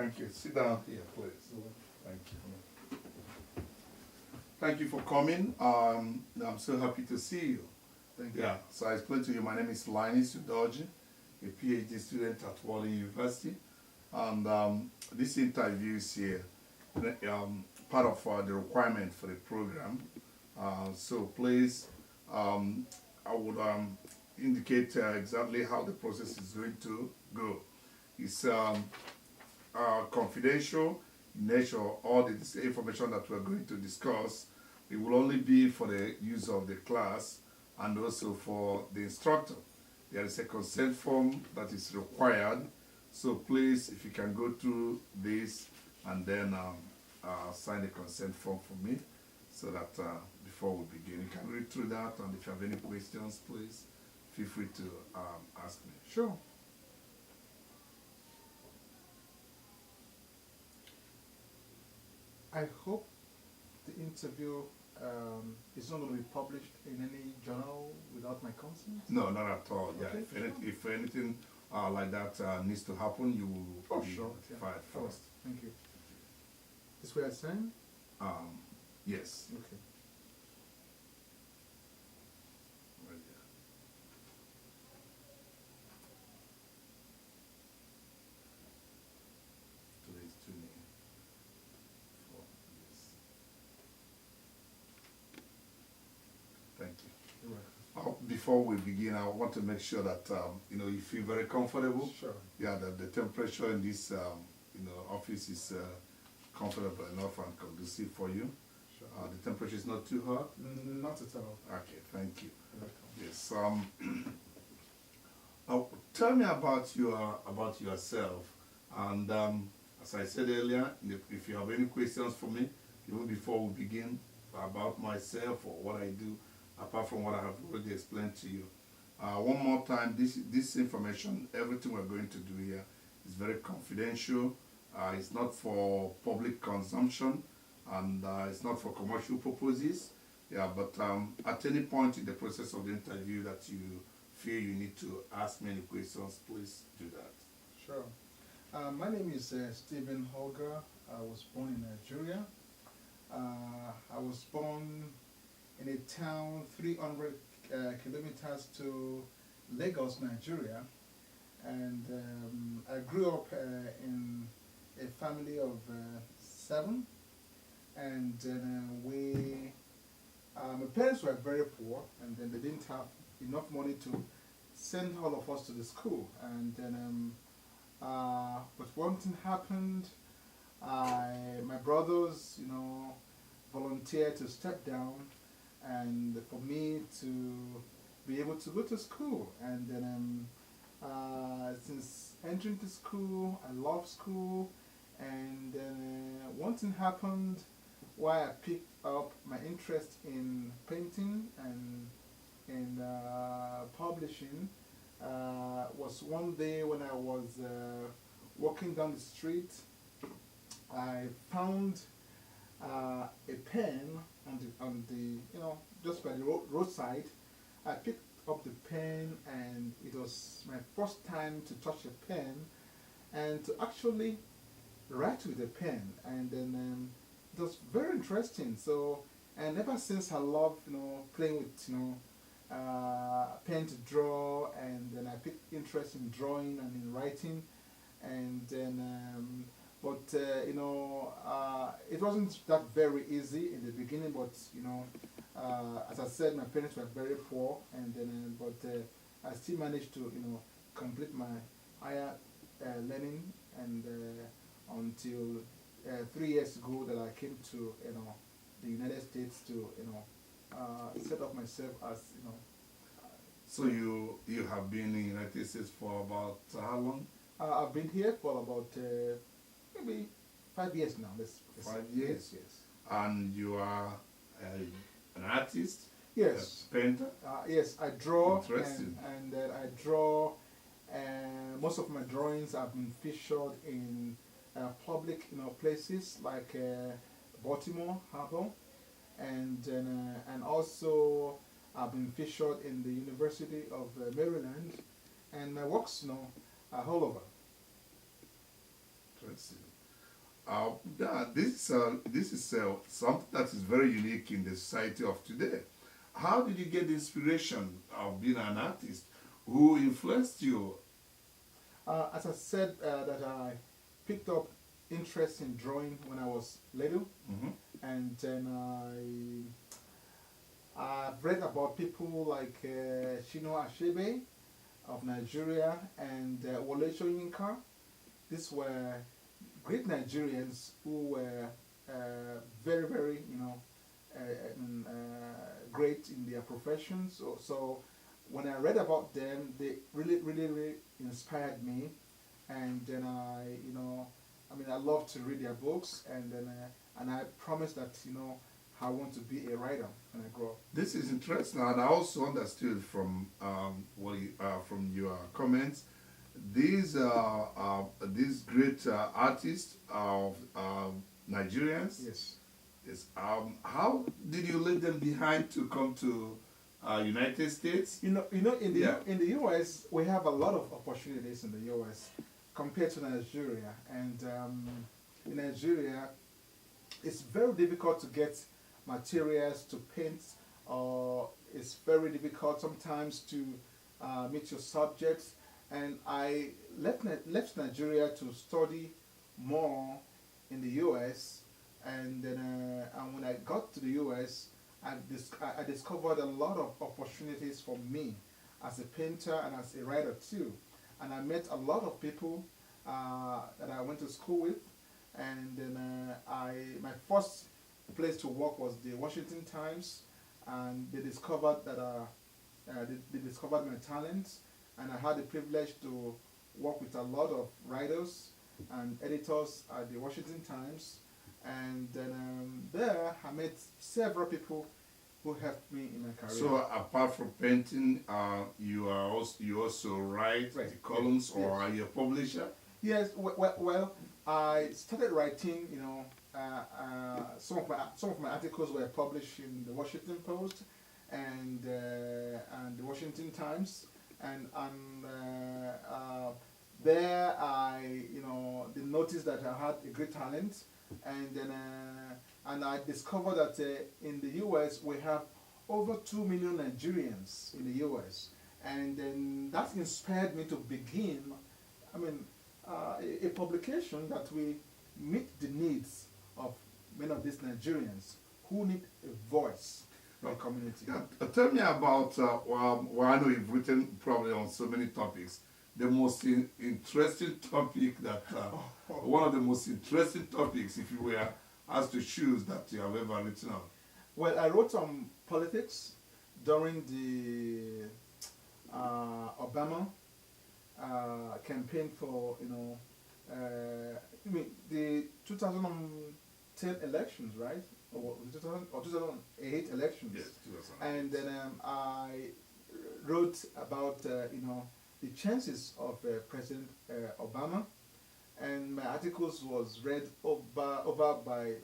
Thank you. Sit down here, please. Thank you. Thank you for coming. I'm so happy to see you. Thank you. Yeah, so I explained to you, my name is Linus Udoji, a PhD student at Walling University. And this interview is here, part of the requirement for the program. So please, I would indicate exactly how the process is going to go. It's confidential in nature. All the information that we're going to discuss, it will only be for the use of the class and also for the instructor. There is a consent form that is required. So please, if you can go through this and then sign the consent form for me, so that before we begin, you can read through that, and if you have any questions, please feel free to ask me. Sure. I hope the interview is not going to be published in any journal without my consent. No, not at all. Yeah, Okay, if anything like that needs to happen, you will be Sure. notified Yeah. first. Thank you. This way I sign? Yes. Okay. Right there. Today's 2 name. 4 yes. Thank you. You're welcome. Before we begin, I want to make sure that you feel very comfortable. Sure. Yeah, that the temperature in this office is comfortable enough and conducive for you. Sure. The temperature is not too hot. Not at all. Okay, thank you. You're welcome. Yes. Tell me about yourself, and as I said earlier, if you have any questions for me, even before we begin, about myself or what I do, apart from what I have already explained to you. One more time, this information, everything we're going to do here is very confidential. It's not for public consumption, and it's not for commercial purposes. Yeah, but at any point in the process of the interview that you feel you need to ask me any questions, please do that. Sure. My name is Stephen Holger. I was born in Nigeria. I was born in a town 300 kilometers to Lagos, Nigeria. And I grew up in a family of 7. And my parents were very poor, and then they didn't have enough money to send all of us to the school. And then, but one thing happened. My brothers, volunteered to step down, and for me to be able to go to school. And then, since entering the school, I love school. And then one thing happened why I picked up my interest in painting and in publishing was one day when I was walking down the street. I found a pen on the just by the roadside. I picked up the pen, and it was my first time to touch a pen and to actually write with a pen. And then it was very interesting. So, and ever since I love playing with pen to draw, and then I picked interest in drawing and in writing. And then it wasn't that very easy in the beginning, but as I said, my parents were very poor, and then I still managed to complete my higher learning, and until 3 years ago that I came to the United States to set up myself as So you have been in the United States for about how long? I've been here for about maybe 5 years now. 5 years? Yes. And you are an artist? Yes. A painter? Yes, I draw. Interesting. And I draw, and most of my drawings have been featured in public places like Baltimore Harbor, and also I've been featured in the University of Maryland, and my works are all over. Interesting. This is something that is very unique in the society of today. How did you get the inspiration of being an artist? Who influenced you? As I said, that I picked up interest in drawing when I was little, Hmm. and then I've read about people like Shino Achebe of Nigeria and Wole Soyinka. These were great Nigerians who were very, very, great in their professions. So when I read about them, they really, really, really inspired me. And then I love to read their books, and then and I promise that I want to be a writer when I grow up. This is interesting, and I also understood from your comments, these great artists of Nigerians. Yes. Yes. How did you leave them behind to come to United States? In in the U.S. we have a lot of opportunities in the U.S. compared to Nigeria, and in Nigeria it's very difficult to get materials to paint, or it's very difficult sometimes to meet your subjects. And I left Nigeria to study more in the U.S. And then and when I got to the U.S., I discovered a lot of opportunities for me as a painter and as a writer too. And I met a lot of people that I went to school with, and then my first place to work was the Washington Times, and they discovered that they discovered my talents, and I had the privilege to work with a lot of writers and editors at the Washington Times, and then there I met several people who helped me in my career. So apart from painting, you also write Right. the columns, Yes. or are you a publisher? Yes, well, I started writing. Some of my articles were published in the Washington Post and the Washington Times, and there they noticed that I had a great talent, and then and I discovered that in the U.S. we have over 2 million Nigerians in the U.S., and then that inspired me to begin. I mean, a publication that will meet the needs of many of these Nigerians who need a voice in the community. Yeah, tell me about, I know you've written probably on so many topics. The most interesting topic one of the most interesting topics, if you were asked to choose, that you have ever written on. Well, I wrote on politics during the Obama campaign for the 2010 elections, right? Or 2008 elections. Yes, 2008. And then I wrote about the chances of President Obama, and my articles was read over by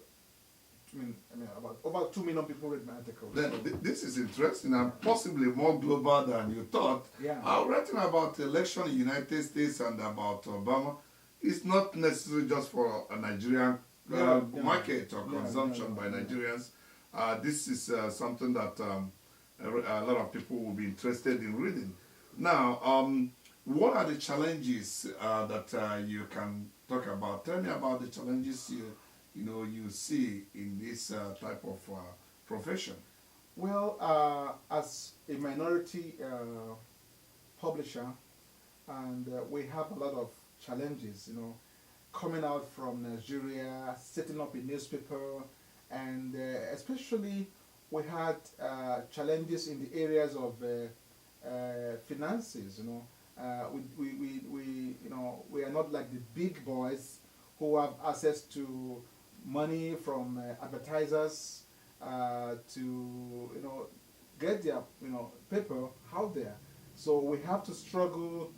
about over 2 million people read my articles. Then this is interesting and possibly more global than you thought. Yeah. Writing about the election in the United States and about Obama is not necessarily just for a Nigerian market or consumption by Nigerians. This is something that a lot of people will be interested in reading. Now, what are the challenges that you can talk about? Tell me about the challenges you see in this type of profession. Well, as a minority publisher, and we have a lot of challenges, coming out from Nigeria, setting up a newspaper, and especially we had challenges in the areas of finances. We are not like the big boys who have access to money from advertisers to get their paper out there. So we have to struggle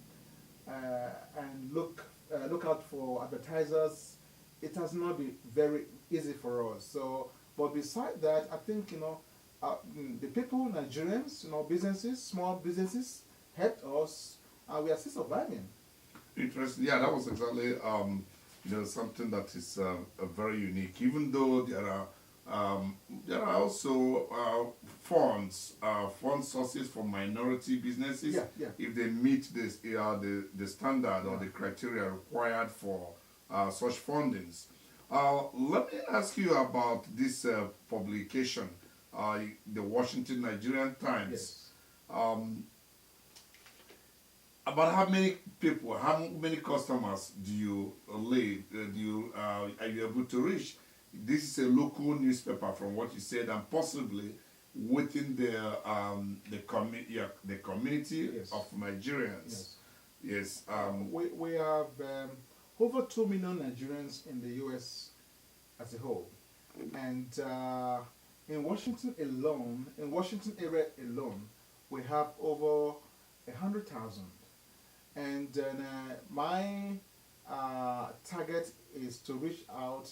and look out for advertisers. It has not been very easy for us. So, but beside that, I think the people, Nigerians, businesses, small businesses, helped us, and we are still surviving. Interesting. Yeah, that was exactly something that is very unique. Even though there are also fund sources for minority businesses Yeah, yeah. if they meet the standard or the criteria required for such fundings. Let me ask you about this publication, the Washington Nigerian Times. Yes. Um, about how many people, how many customers do you are you able to reach? This is a local newspaper, from what you said, and possibly within the community Yes. of Nigerians. Yes. Yes. We have over 2 million Nigerians in the U.S. as a whole, and in Washington alone, in Washington area alone, we have over 100,000. And then my target is to reach out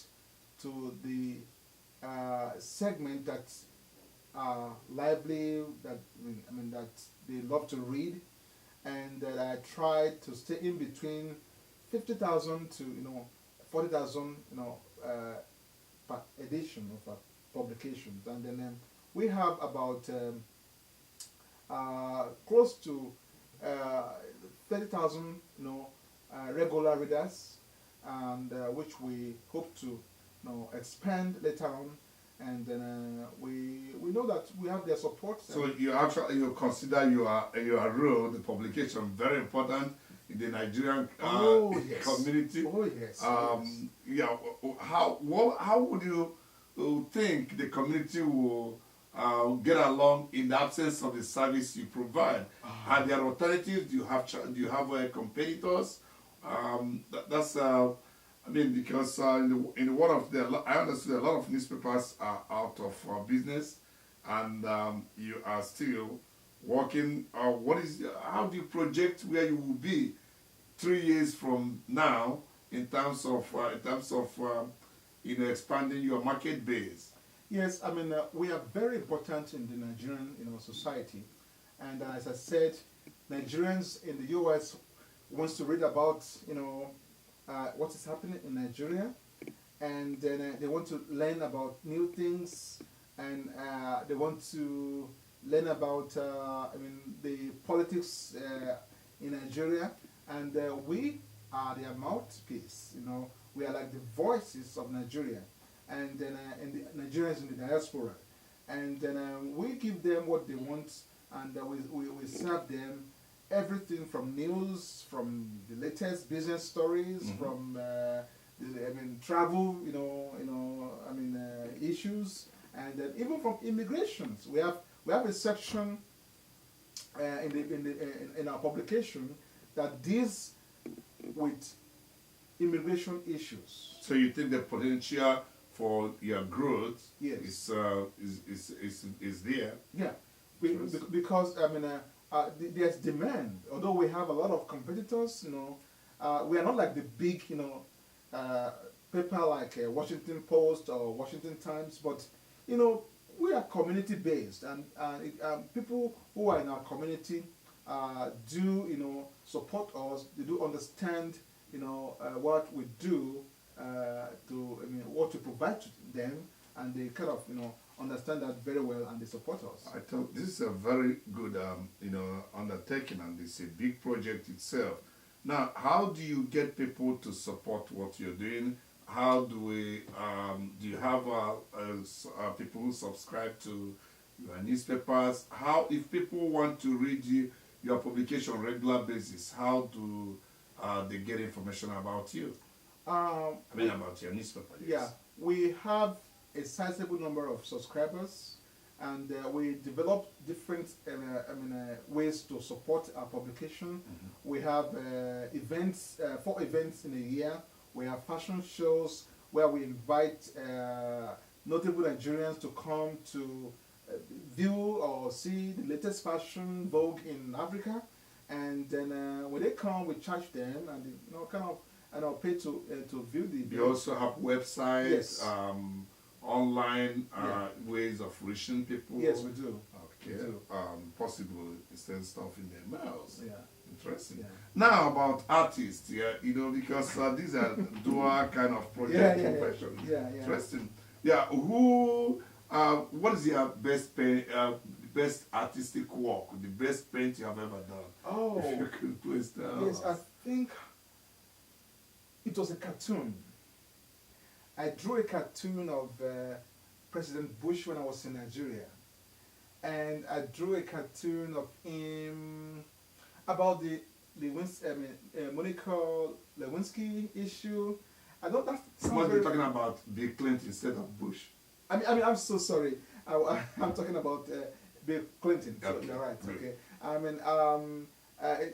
to the segment that's lively, that that they love to read, and that I try to stay in between 50,000 to 40,000 per edition of publications, and then we have about close to 30,000 regular readers, and which we hope to expand later on, and then we know that we have their support. So you consider your role, the publication, very important in the Nigerian Yes. community. Oh yes. Yeah. How would you think the community will get along in the absence of the service you provide? Are there alternatives? Do you have competitors? Because in the world of I understood a lot of newspapers are out of business, and you are still working. How do you project where you will be 3 years from now in terms of expanding your market base? Yes, we are very important in the Nigerian society, and as I said, Nigerians in the U.S. wants to read about what is happening in Nigeria, and then they want to learn about new things, and they want to learn about the politics in Nigeria, and we are their mouthpiece. We are like the voices of Nigeria, and then and the Nigerians in the diaspora, and then we give them what they want, and we serve them everything from news, from the latest business stories, Mm-hmm. from travel, issues, and then even from immigrations. We have a section in our publication that deals with immigration issues. So you think the potential for your growth Yes. is there? Yeah, because there's demand. Although we have a lot of competitors, we are not like the big, paper like Washington Post or Washington Times, but we are community based, and people who are in our community do support us. They do understand what we do what to provide to them, and they kind of understand that very well, and they support us. I thought this is a very good undertaking, and it's a big project itself. Now, how do you get people to support what you're doing? How do you have people who subscribe to your newspapers? How, if people want to read your publication on a regular basis, how do they get information about you? About your newspaper. Yes. Yeah, we have a sizable number of subscribers, and we develop different ways to support our publication. Mm-hmm. We have events, 4 events in a year. We have fashion shows where we invite notable Nigerians to come to view or see the latest fashion vogue in Africa, and then when they come, we charge them, and pay to view the. You also have websites. Yes. Online ways of reaching people. Yes, we do. Okay. We do. Possible to send stuff in their mails. Yeah. Interesting. Yeah. Now about artists, yeah, because these are dual kind of project profession. Yeah. Interesting. Yeah, what is your best artistic work, the best paint you have ever done? Oh, If you could please tell yes, I us. think it was a cartoon. I drew a cartoon of President Bush when I was in Nigeria. And I drew a cartoon of him about the Monica Lewinsky issue. I know that You sounds must be very. talking about Bill Clinton instead of Bush. I'm so sorry. I'm talking about Bill Clinton. So Okay, you're right. great. Okay.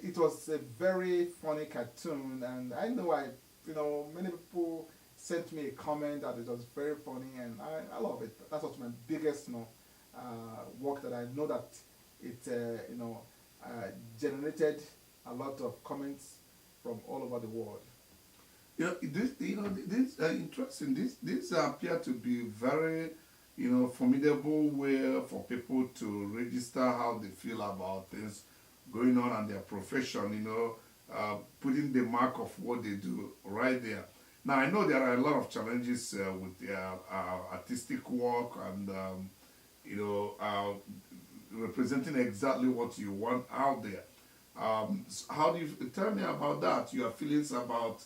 It was a very funny cartoon, and I know many people sent me a comment that it was very funny, and I love it. That was my biggest, work that I know that it, generated a lot of comments from all over the world. This interesting. This appear to be very, formidable way for people to register how they feel about things going on in their profession. Putting the mark of what they do right there. Now I know there are a lot of challenges with their artistic work and representing exactly what you want out there. How do you tell me about that? Your feelings about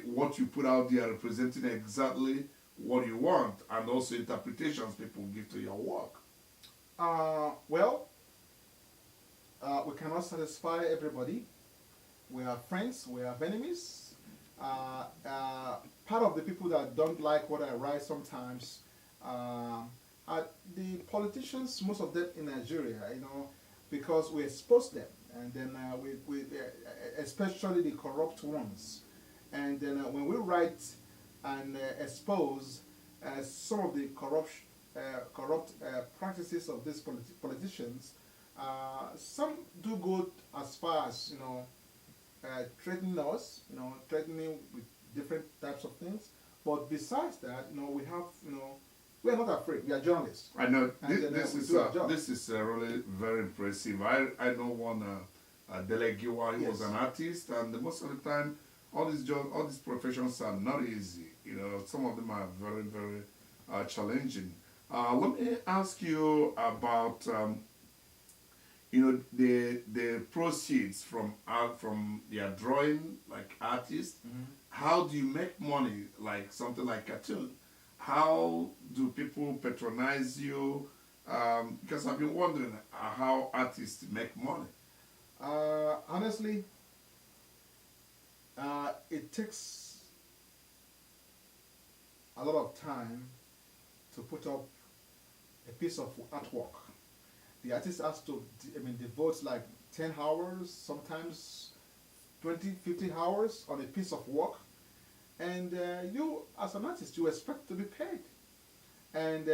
what you put out there representing exactly what you want, and also interpretations people give to your work. Well, we cannot satisfy everybody. We are friends, we are enemies. Part of the people that don't like what I write sometimes are the politicians, most of them in Nigeria, because we expose them, and then we especially the corrupt ones. And then when we write and expose some of the corrupt practices of these politicians, some do go as far as threatening us, threatening with different types of things. But besides that, we have, we are not afraid. We are journalists. I know And this is really very impressive. I know one Delegiwa. He was an artist, and most of the time, all these professions are not easy. Some of them are very, very challenging. Let me ask you about the proceeds from your drawing, like artists. Mm-hmm. How do you make money, like something like cartoon? How do people patronize you? Because I've been wondering how artists make money. Honestly, it takes a lot of time to put up a piece of artwork. The artist has to, devote like 10 hours, sometimes 20, 50 hours on a piece of work. And you, as an artist, you expect to be paid. And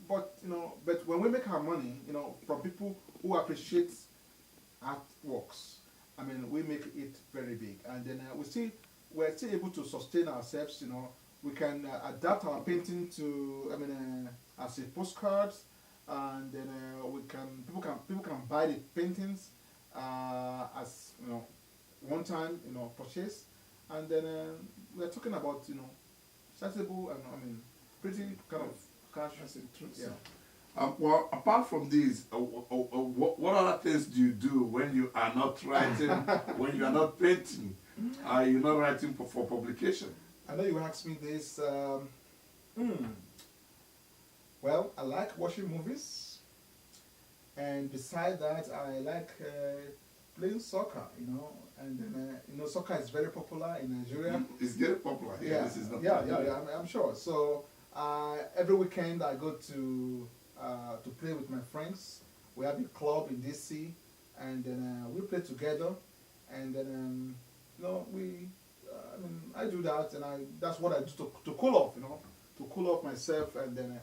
but when we make our money, from people who appreciate artworks, we make it very big. And then we're still able to sustain ourselves. We can adapt our painting to, as a postcards, and then people can buy the paintings as one time purchase, and then we're talking about sensible and pretty kind of cash. That's interesting. Yeah. Well, apart from these, what other things do you do when you are not writing, when you are not painting? You're not writing for publication? I know you asked me this. Well, I like watching movies, and beside that, I like playing soccer. And then soccer is very popular in Nigeria. It's getting popular here. Yeah, This is not I'm sure. So every weekend I go to play with my friends. We have a club in DC, and then we play together, and then I do that, and that's what I do to cool off, to cool off myself, and then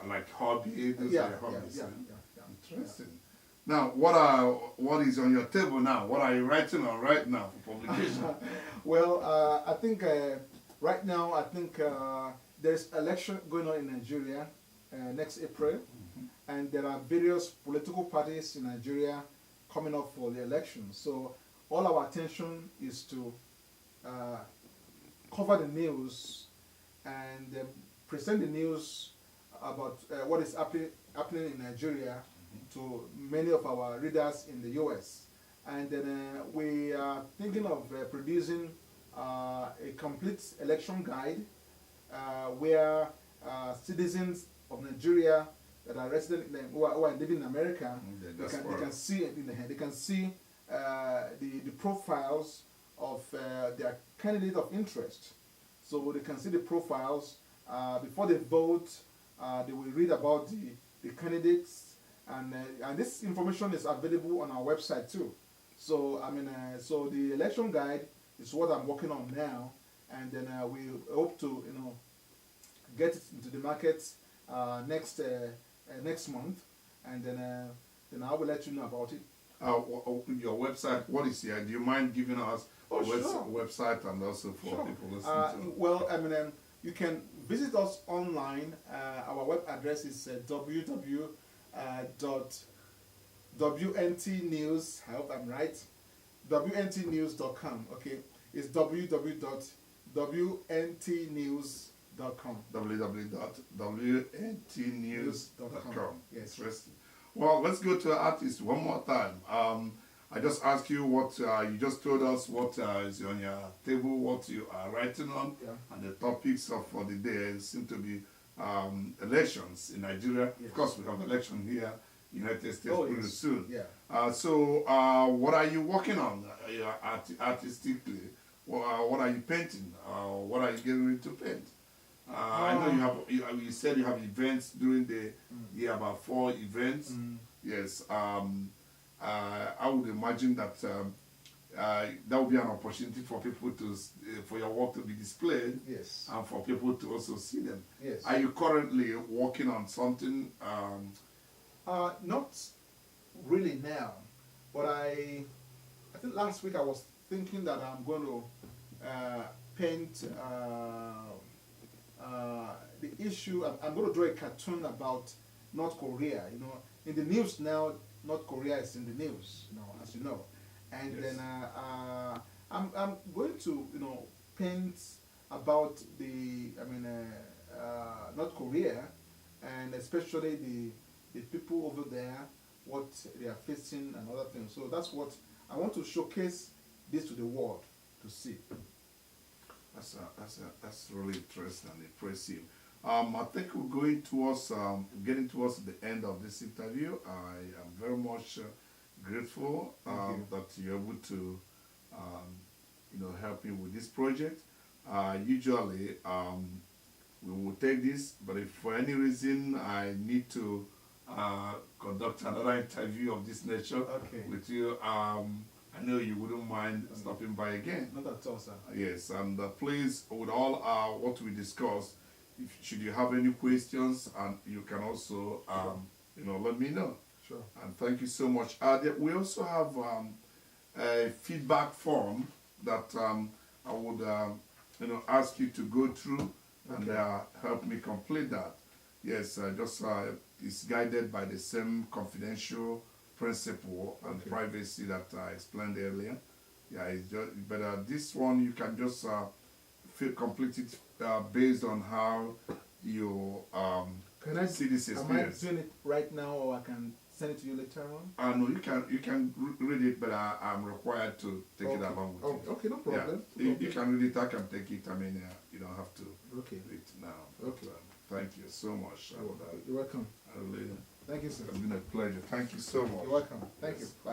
like hobby. Those are your hobbies. Yeah. Interesting. Now, what is on your table now? What are you writing on right now for publication? Well, I think right now there's election going on in Nigeria next April, and there are various political parties in Nigeria coming up for the election. So all our attention is to cover the news and present the news about what is happening in Nigeria to many of our readers in the US. And then we are thinking of producing a complete election guide where citizens of Nigeria that are resident who are living in America, they can see it in the hand. They can see the profiles of their candidate of interest. So they can see the profiles before they vote. They will read about the candidates, and this information is available on our website too. So so the election guide is what I'm working on now, and then we hope to get it into the market next month, and then I will let you know about it. Your website, what is here? Do you mind giving us sure. website and also for people listening to? Well, you can visit us online. Our web address is www.wntnews. I hope I'm right. WNTnews.com. Okay, it's www.wntnews.com. www.wntnews.com. Yes. Interesting. Well, let's go to artists one more time. I just asked you what you just told us what is on your table, what you are writing on, and the topics for the day seem to be elections in Nigeria. Yes. Of course, we have election here, United States, pretty soon. Yeah. So, what are you working on artistically? What are you painting? What are you getting ready to paint? I know you said you have events during the year, about 4 events. Yes. I would imagine that that would be an opportunity for people to, for your work to be displayed. Yes. And for people to also see them. Yes. Are you currently working on something? Not really now, but I think last week I was thinking that I'm going to paint the issue. I'm going to draw a cartoon about North Korea. In the news now, North Korea is in the news, as you know, and yes. Then I'm going to paint about North Korea, and especially the people over there, what they are facing and other things. So that's what I want to showcase this to the world to see. That's really interesting and impressive. I think we're going towards getting towards the end of this interview. I am very much grateful that you're able to help me with this project. Usually we will take this, but if for any reason I need to conduct another interview of this nature with you, I know you wouldn't mind stopping by again. Not at all, sir. Yes, and please, with all what we discussed, should you have any questions, and you can also let me know. Sure. And thank you so much. We also have a feedback form that I would ask you to go through and help me complete that. Yes, it's guided by the same confidential principle and privacy that I explained earlier. Yeah, it's just, but this one you can just complete it based on how you can I see this experience. Am I doing it right now, or I can send it to you later on? No, you can read it, but I'm required to take it along with you. Okay, no problem. Yeah. You can read it. I can take it. You don't have to read it now. Okay. Thank you so much. You're welcome. Really, Thank you, sir. It's been a pleasure. Thank you so much. You're welcome. Thank you. Bye.